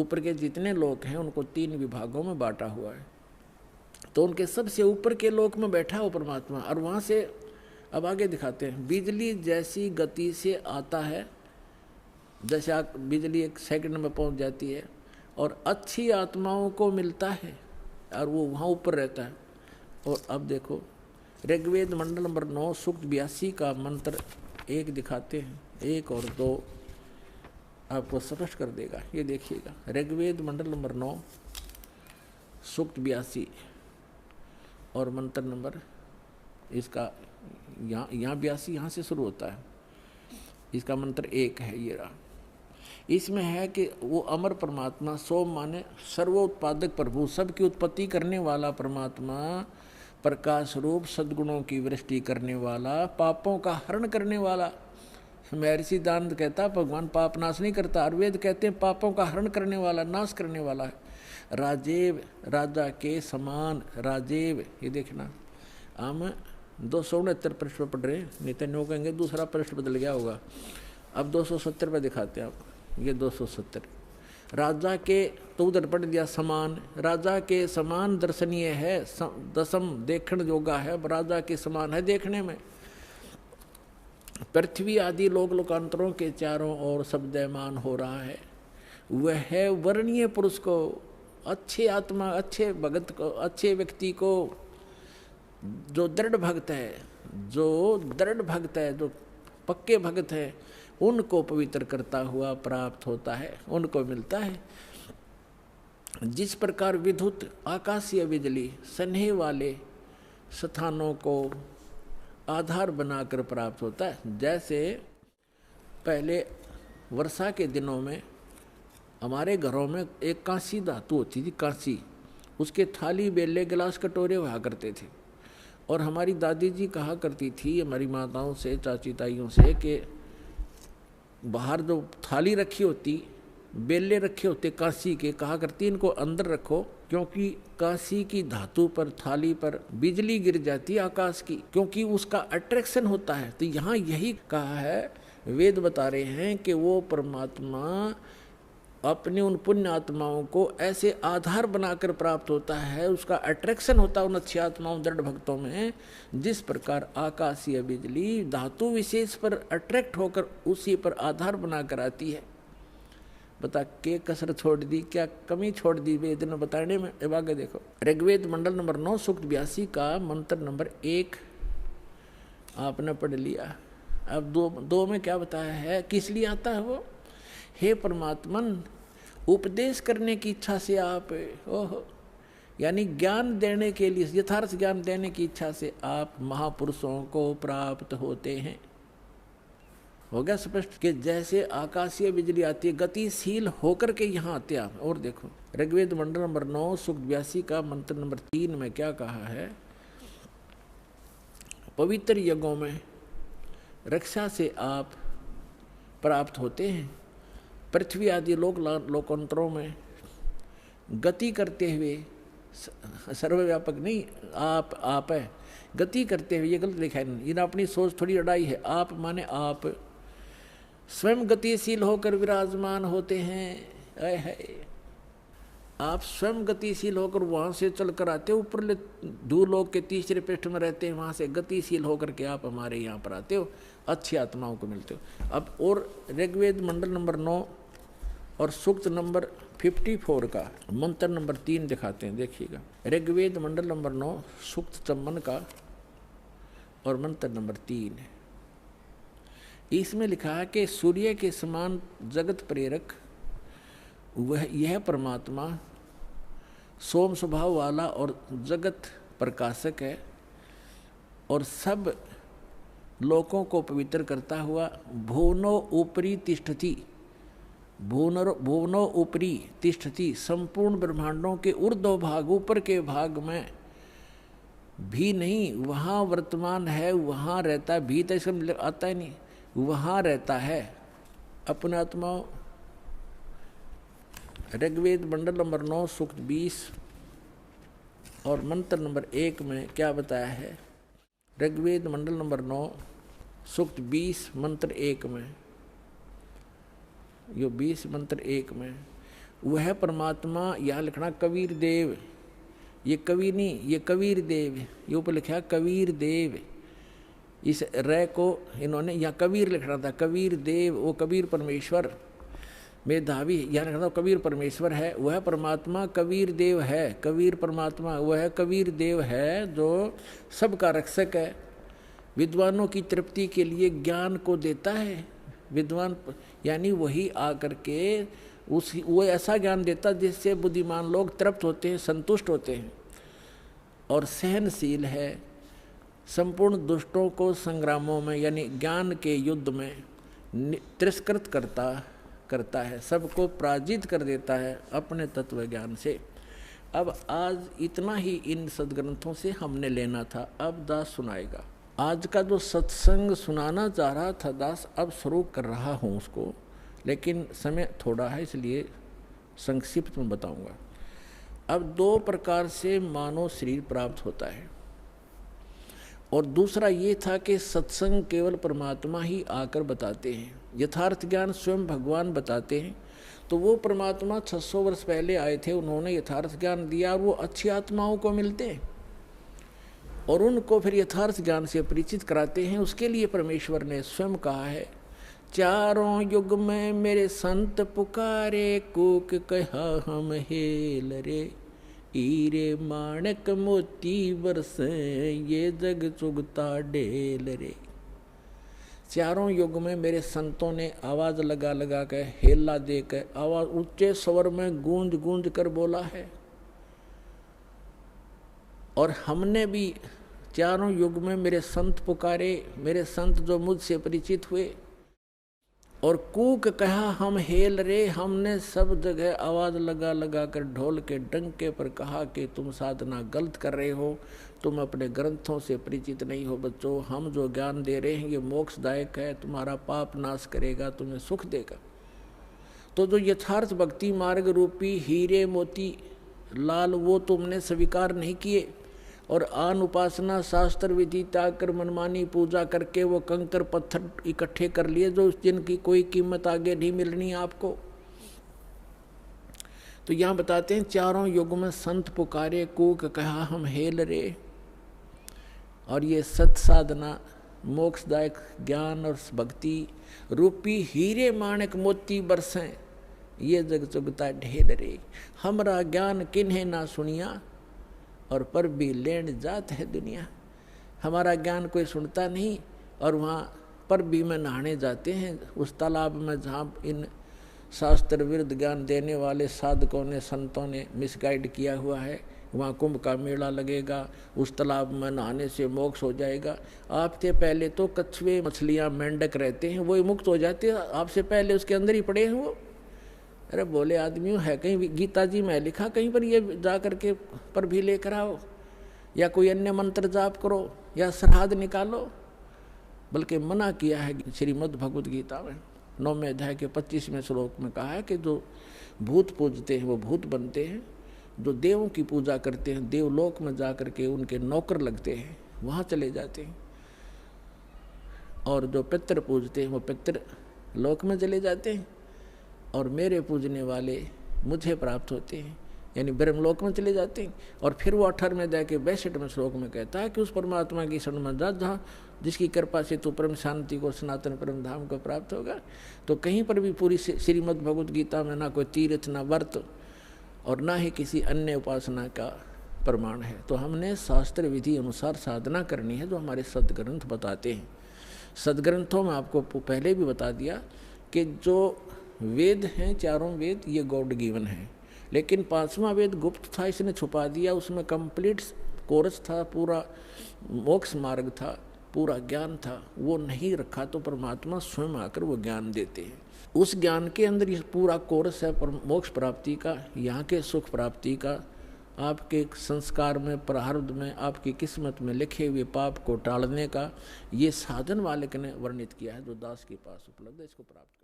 ऊपर के जितने लोक हैं उनको 3 विभागों में बांटा हुआ है। तो उनके सबसे ऊपर के लोक में बैठा है वो परमात्मा। और वहाँ से अब आगे दिखाते हैं, बिजली जैसी गति से आता है, जैसे बिजली 1 सेकंड में पहुँच जाती है, और अच्छी आत्माओं को मिलता है और वो वहाँ ऊपर रहता है। और अब देखो ऋग्वेद मंडल नंबर 9 सूक्त 82 का मंत्र 1 दिखाते हैं, 1 और 2 आपको स्पष्ट कर देगा। ये देखिएगा, ऋग्वेद मंडल नंबर 9 सूक्त 82 और मंत्र नंबर इसका यहाँ 82 यहाँ से शुरू होता है, इसका मंत्र 1 है। ये रहा, इसमें है कि वो अमर परमात्मा, सोम माने सर्वोत्पादक प्रभु, सबकी उत्पत्ति करने वाला परमात्मा, प्रकाश रूप सद्गुणों की वृष्टि करने वाला, पापों का हरण करने वाला। महर्षि दानंद कहता भगवान पाप नाश नहीं करता, और वेद कहते हैं पापों का हरण करने वाला, नाश करने वाला है। राजेव, राजा के समान, राजेव। ये देखना, हम 269 पृष्ठ पर पढ़ रहे हैं, नहीं तो नो कहेंगे दूसरा पृष्ठ बदल गया होगा। अब 270 पे दिखाते हैं आप, ये 270। राजा के, तो उधर पढ़ दिया समान, राजा के समान दर्शनीय है, दसम देखण योगा है, राजा के समान है देखने में। पृथ्वी आदि लोक लोकांतरों के चारों ओर शब्दमान हो रहा है। वह है वर्णीय पुरुष को, अच्छे आत्मा, अच्छे भगत को, अच्छे व्यक्ति को, जो दृढ़ भक्त है, जो दृढ़ भक्त है, जो पक्के भक्त है, उनको पवित्र करता हुआ प्राप्त होता है, उनको मिलता है। जिस प्रकार विद्युत आकाशीय बिजली स्नेह वाले स्थानों को आधार बनाकर प्राप्त होता है, जैसे पहले वर्षा के दिनों में हमारे घरों में एक कांसी धातु होती थी, कांसी, उसके थाली बेले गिलास कटोरे हुआ करते थे। और हमारी दादी जी कहा करती थी हमारी माताओं से, चाची ताइयों से, कि बाहर जो थाली रखी होती, बेले रखे होते कांसी के, कहा करती इनको अंदर रखो, क्योंकि कांसी की धातु पर, थाली पर बिजली गिर जाती है आकाश की, क्योंकि उसका अट्रैक्शन होता है। तो यहाँ यही कहा है, वेद बता रहे हैं कि वो परमात्मा अपने उन पुण्य आत्माओं को ऐसे आधार बनाकर प्राप्त होता है, उसका अट्रैक्शन होता है उन अच्छी आत्माओं, दृढ़ भक्तों में। जिस प्रकार आकाशीय बिजली धातु विशेष पर अट्रैक्ट होकर उसी पर आधार बनाकर आती है। बता के कसर छोड़ दी, क्या कमी छोड़ दी वेद ने बताने में। अब आगे देखो, ऋग्वेद मंडल नंबर 9 सूक्त 82 का मंत्र नंबर 1 आपने पढ़ लिया। अब दो में क्या बताया है, किस लिए आता है वो। हे परमात्मन, उपदेश करने की इच्छा से आप, ओहो, यानी ज्ञान देने के लिए, यथार्थ ज्ञान देने की इच्छा से आप महापुरुषों को प्राप्त होते हैं। हो गया स्पष्ट कि जैसे आकाशीय बिजली आती है, गतिशील होकर के यहाँ आते हैं। और देखो ऋग्वेद मंडल नंबर 9 सूक्त 82 का मंत्र नंबर 3 में क्या कहा है, पवित्र यज्ञों में रक्षा से आप प्राप्त होते हैं। पृथ्वी आदि लोकांतरों में गति करते हुए, सर्वव्यापक नहीं, आप है, गति करते हुए, ये गलत लिखा है, इन्हें अपनी सोच थोड़ी अड़ाई है। आप माने आप स्वयं गतिशील होकर विराजमान होते हैं। आप स्वयं गतिशील होकर वहाँ से चल कर आते हो, ऊपर धूलोक के तीसरे पृष्ठ में रहते हैं, वहाँ से गतिशील होकर के आप हमारे यहाँ पर आते हो, अच्छी आत्माओं को मिलते हो। अब और ऋग्वेद मंडल नंबर 9 और सूक्त नंबर 54 का मंत्र नंबर 3 दिखाते हैं, देखिएगा। ऋग्वेद मंडल नंबर 9 सूक्त 54 का और मंत्र नंबर 3 है। इसमें लिखा है कि सूर्य के समान जगत प्रेरक वह, यह परमात्मा सोम स्वभाव वाला और जगत प्रकाशक है, और सब लोकों को पवित्र करता हुआ भुवनो ऊपरी तिष्ठति, भुवनो ऊपरी तिष्ठति, संपूर्ण ब्रह्मांडों के ऊर्ध्व भाग, ऊपर के भाग में भी नहीं, वहाँ वर्तमान है, वहाँ रहता है। भी तो इसमें आता ही नहीं, वहाँ रहता है अपने आत्माओं। ऋग्वेद मंडल नंबर 9 सूक्त 20 और मंत्र नंबर 1 में क्या बताया है। ऋग्वेद मंडल नंबर 9 सूक्त 20 मंत्र 1 में, यो 20 मंत्र 1 में, वह परमात्मा, यहाँ लिखना कबीर देव, ये कवि नहीं, ये कबीर देव, ये ऊपर लिखा कबीर देव, इस रे को इन्होंने यहाँ कबीर लिखना था, कबीर देव, वो कबीर परमेश्वर मेधावी, यहाँ लिखना था कबीर परमेश्वर है, वह परमात्मा कबीर देव है, कबीर परमात्मा वह कबीर देव है जो सबका रक्षक है, विद्वानों की तृप्ति के लिए ज्ञान को देता है। विद्वान यानी वही आकर के वो ऐसा ज्ञान देता जिससे बुद्धिमान लोग तृप्त होते हैं, संतुष्ट होते हैं, और सहनशील है, संपूर्ण दुष्टों को संग्रामों में यानी ज्ञान के युद्ध में तिरस्कृत करता है, सबको पराजित कर देता है अपने तत्व ज्ञान से। अब आज इतना ही इन सदग्रंथों से हमने लेना था, अब दास सुनाएगा। आज का जो सत्संग सुनाना चाह रहा था दास, अब शुरू कर रहा हूँ उसको, लेकिन समय थोड़ा है इसलिए संक्षिप्त में बताऊंगा। अब दो प्रकार से मानव शरीर प्राप्त होता है, और दूसरा ये था कि सत्संग केवल परमात्मा ही आकर बताते हैं, यथार्थ ज्ञान स्वयं भगवान बताते हैं। तो वो परमात्मा 600 वर्ष पहले आए थे, उन्होंने यथार्थ ज्ञान दिया, और वो अच्छी आत्माओं को मिलते हैं और उनको फिर यथार्थ ज्ञान से परिचित कराते हैं। उसके लिए परमेश्वर ने स्वयं कहा है, चारों युग में मेरे संत पुकारे, कूक कहा हम हेल रे, हीरे माणक मोती बरसे, ये जग चुगता ढेल रे। चारों युग में मेरे संतों ने आवाज लगा लगा कर, हेला देकर, आवाज ऊंचे स्वर में गूंज गूंज कर बोला है, और हमने भी चारों युग में मेरे संत पुकारे, मेरे संत जो मुझसे परिचित हुए, और कूक कहा हम हेल रे, हमने सब जगह आवाज लगा लगा कर ढोल के डंके पर कहा कि तुम साधना गलत कर रहे हो, तुम अपने ग्रंथों से परिचित नहीं हो बच्चों, हम जो ज्ञान दे रहे हैं ये मोक्षदायक है, तुम्हारा पाप नाश करेगा, तुम्हें सुख देगा। तो जो यथार्थ भक्ति मार्ग रूपी हीरे मोती लाल वो तुमने स्वीकार नहीं किए, और आन उपासना शास्त्र विधि त्याग कर मनमानी पूजा करके वो कंकर पत्थर इकट्ठे कर लिए जो जिनकी कोई कीमत आगे नहीं मिलनी आपको। तो यहाँ बताते हैं, चारों युग में संत पुकारे, कूक कहा हम हेल रे, और ये सत साधना मोक्षदायक ज्ञान और भक्ति रूपी हीरे माणक मोती बरसें, ये जग चुगता ढेल रे। हमरा ज्ञान किन्हें ना सुनिया, और पर भी लेन जात है दुनिया। हमारा ज्ञान कोई सुनता नहीं, और वहाँ पर भी में नहाने जाते हैं उस तालाब में जहाँ इन शास्त्र विरुद्ध ज्ञान देने वाले साधकों ने, संतों ने मिसगाइड किया हुआ है। वहाँ कुंभ का मेला लगेगा, उस तालाब में नहाने से मोक्ष हो जाएगा। आपसे पहले तो कछुए, मछलियाँ, मेंढक रहते हैं, वही मुक्त हो जाते हैं, आपसे पहले उसके अंदर ही पड़े हैं वो। अरे बोले आदमियों, है कहीं गीता जी में लिखा कहीं पर ये जा करके पर भी लेकर आओ, या कोई अन्य मंत्र जाप करो, या श्राद्ध निकालो? बल्कि मना किया है श्रीमद् भगवद गीता में 9वें अध्याय के 25वें श्लोक में कहा है कि जो भूत पूजते हैं वो भूत बनते हैं, जो देवों की पूजा करते हैं देवलोक में जा करके उनके नौकर लगते हैं, वहाँ चले जाते हैं, और जो पितृ पूजते हैं वो पितृ लोक में चले जाते हैं, और मेरे पूजने वाले मुझे प्राप्त होते हैं, यानी ब्रह्मलोक में चले जाते हैं। और फिर वो 18वें अध्याय के 62वें श्लोक में कहता है कि उस परमात्मा की शरण में जा जहाँ जिसकी कृपा से तू परम शांति को, सनातन परम धाम को प्राप्त होगा। तो कहीं पर भी पूरी श्रीमद् भगवद गीता में ना कोई तीर्थ, ना व्रत, और ना ही किसी अन्य उपासना का प्रमाण है। तो हमने शास्त्र विधि अनुसार साधना करनी है जो हमारे सदग्रंथ बताते हैं। सदग्रंथों में आपको पहले भी बता दिया कि जो वेद हैं, चारों वेद, ये गॉड गिवन है, लेकिन 5वां वेद गुप्त था, इसने छुपा दिया। उसमें कंप्लीट कोर्स था, पूरा मोक्ष मार्ग था, पूरा ज्ञान था, वो नहीं रखा। तो परमात्मा स्वयं आकर वो ज्ञान देते हैं। उस ज्ञान के अंदर ये पूरा कोर्स है मोक्ष प्राप्ति का, यहाँ के सुख प्राप्ति का, आपके संस्कार में, प्रारब्ध में, आपकी किस्मत में लिखे हुए पाप को टालने का। ये साधन वाले ने वर्णित किया है जो दास के पास उपलब्ध है, इसको प्राप्त